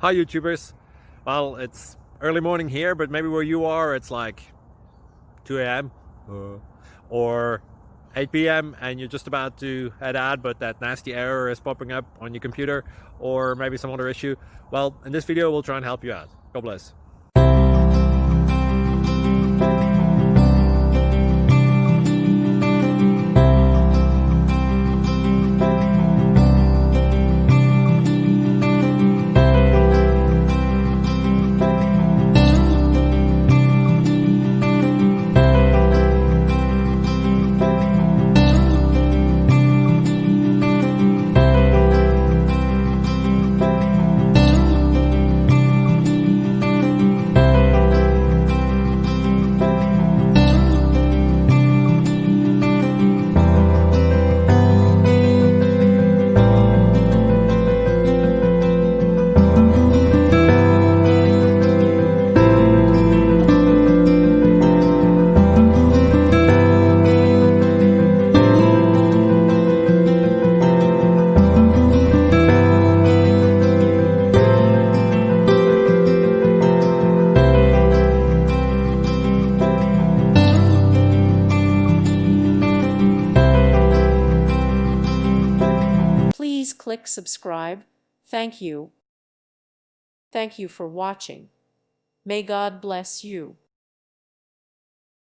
Hi YouTubers. Well, it's early morning here, but maybe where you are it's like 2 a.m. or 8 p.m. and you're just about to head out, but that nasty error is popping up on your computer, or maybe some other issue. Well, in this video we'll try and help you out. God bless. Please click subscribe. Thank you. Thank you for watching. May God bless you.